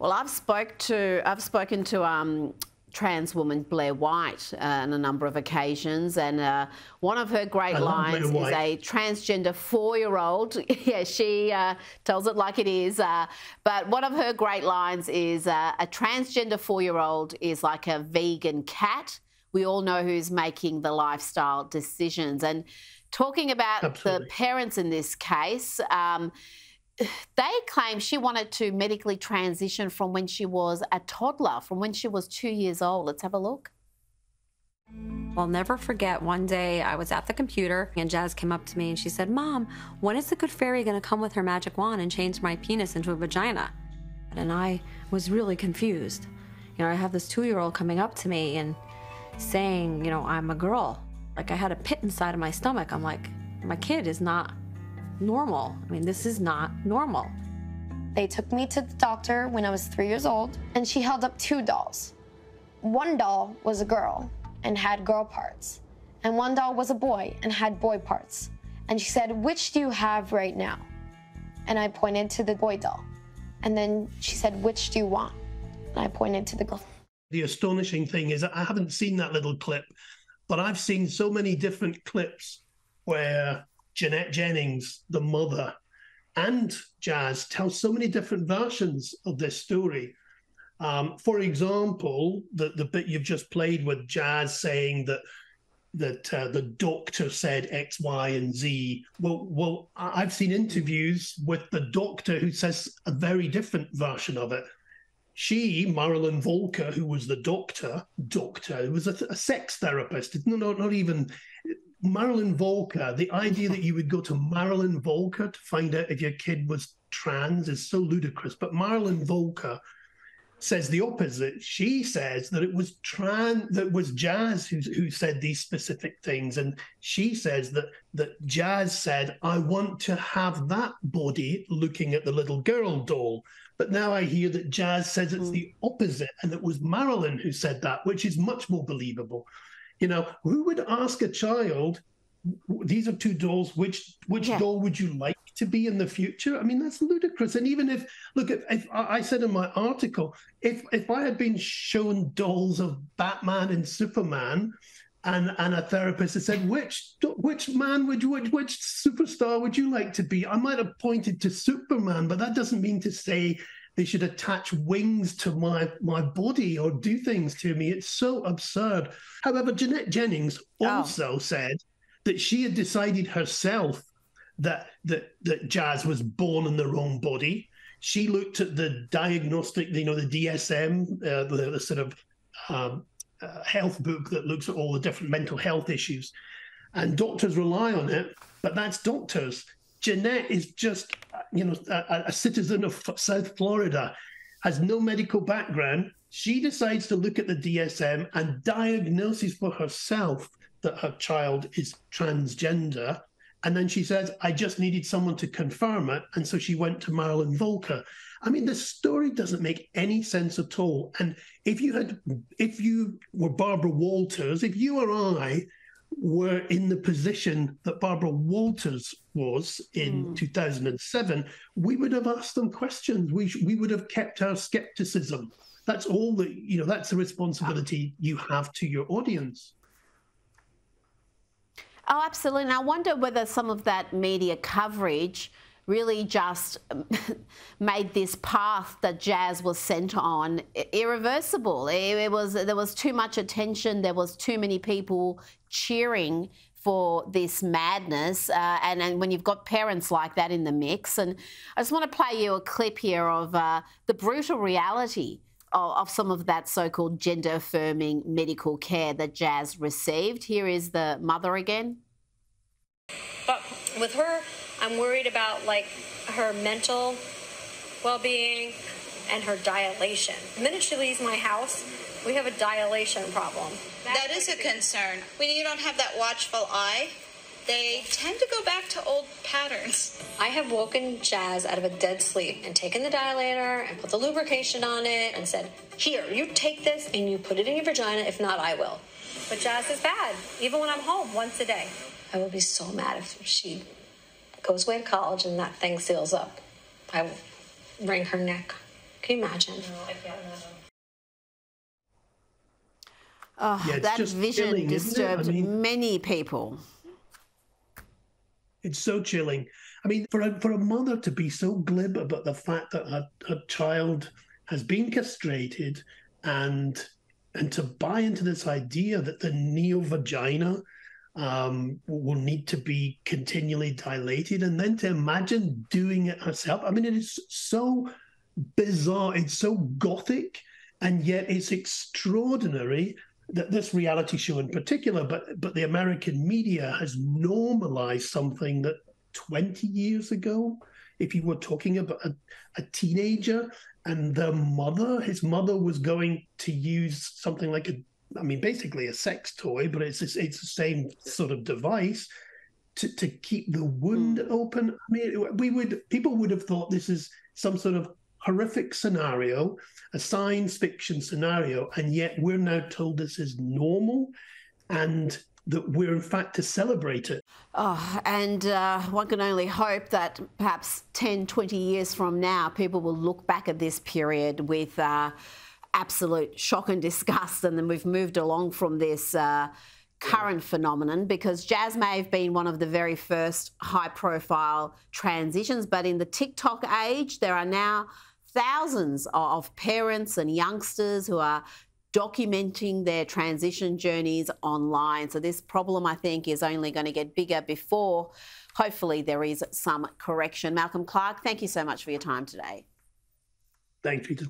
Well, I've spoken to trans woman Blair White on a number of occasions, and one of her great lines is a transgender 4-year-old. Yeah, she tells it like it is. But one of her great lines is a transgender 4-year-old is like a vegan cat. We all know who's making the lifestyle decisions. And talking about the parents in this case, they claim she wanted to medically transition from when she was a toddler, from when she was 2 years old. Let's have a look. I'll never forget one day I was at the computer and Jazz came up to me and she said, "Mom, when is the good fairy going to come with her magic wand and change my penis into a vagina?" And I was really confused. You know, I have this 2-year-old coming up to me and saying, you know, I'm a girl. Like, I had a pit inside of my stomach. I'm like, my kid is not normal. I mean, this is not normal. They took me to the doctor when I was 3 years old, and she held up 2 dolls. One doll was a girl and had girl parts, and one doll was a boy and had boy parts. And she said, "Which do you have right now?" And I pointed to the boy doll. And then she said, "Which do you want?" And I pointed to the girl. The astonishing thing is I haven't seen that little clip, but I've seen so many different clips where Jeanette Jennings, the mother, and Jazz tell so many different versions of this story. For example, the bit you've just played with Jazz saying that the doctor said X, Y, and Z. Well, I've seen interviews with the doctor who says a very different version of it. She, Marilyn Volker, who was the doctor, who was a sex therapist, not even Marilyn Volker. The idea that you would go to Marilyn Volker to find out if your kid was trans is so ludicrous. But Marilyn Volker says the opposite. She says that it was Jazz who said these specific things, and she says that Jazz said, "I want to have that body," looking at the little girl doll. But now I hear that Jazz says it's the opposite, and it was Marilyn who said that, which is much more believable. You know, who would ask a child, "These are 2 dolls, which doll would you like to be in the future?" I mean, that's ludicrous. And even if I said in my article, if I had been shown dolls of Batman and Superman, and a therapist had said, which superstar would you like to be?" I might have pointed to Superman, but that doesn't mean to say they should attach wings to my body or do things to me. It's so absurd. However, Jeanette Jennings also said that she had decided herself that Jazz was born in the wrong body. She looked at the diagnostic, the DSM, the sort of health book that looks at all the different mental health issues, and doctors rely on it, but that's doctors. Jeanette is just, a citizen of South Florida, has no medical background. She decides to look at the DSM and diagnoses for herself that her child is transgender. And then she says, "I just needed someone to confirm it." And so she went to Marilyn Volker. I mean, the story doesn't make any sense at all. And if you were Barbara Walters, if you or I were in the position that Barbara Walters was in 2007, we would have asked them questions. We would have kept our skepticism. That's all that's the responsibility you have to your audience. Oh, absolutely. And I wonder whether some of that media coverage really just made this path that Jazz was sent on irreversible. There was too much attention. There was too many people cheering for this madness. And when you've got parents like that in the mix. And I just want to play you a clip here of the brutal reality of some of that so-called gender-affirming medical care that Jazz received. Here is the mother again. But with her, I'm worried about, like, her mental well-being and her dilation. The minute she leaves my house, we have a dilation problem. That is a concern. When you don't have that watchful eye, they tend to go back to old patterns. I have woken Jazz out of a dead sleep and taken the dilator and put the lubrication on it and said, "Here, you take this and you put it in your vagina. If not, I will." But Jazz is bad, even when I'm home once a day. I will be so mad if she goes away to college and that thing seals up. I will wring her neck. Can you imagine? No, I can't imagine. Oh, Yeah, that vision chilling, disturbed many people. It's so chilling. I mean, for a mother to be so glib about the fact that her child has been castrated and to buy into this idea that the neo-vagina will need to be continually dilated, and then to imagine doing it herself. I mean, it is so bizarre. It's so gothic, and yet it's extraordinary that this reality show in particular, but the American media has normalized something that 20 years ago, if you were talking about a teenager and his mother was going to use something like basically a sex toy, but it's the same sort of device to keep the wound open. I mean, people would have thought this is some sort of horrific scenario, a science fiction scenario, and yet we're now told this is normal and that we're in fact to celebrate it. Oh, and one can only hope that perhaps 10, 20 years from now, people will look back at this period with absolute shock and disgust, and then we've moved along from this current phenomenon, because Jazz may have been one of the very first high-profile transitions, but in the TikTok age, there are now thousands of parents and youngsters who are documenting their transition journeys online. So this problem, I think, is only going to get bigger before, hopefully, there is some correction. Malcolm Clark, thank you so much for your time today. Thanks, Rita.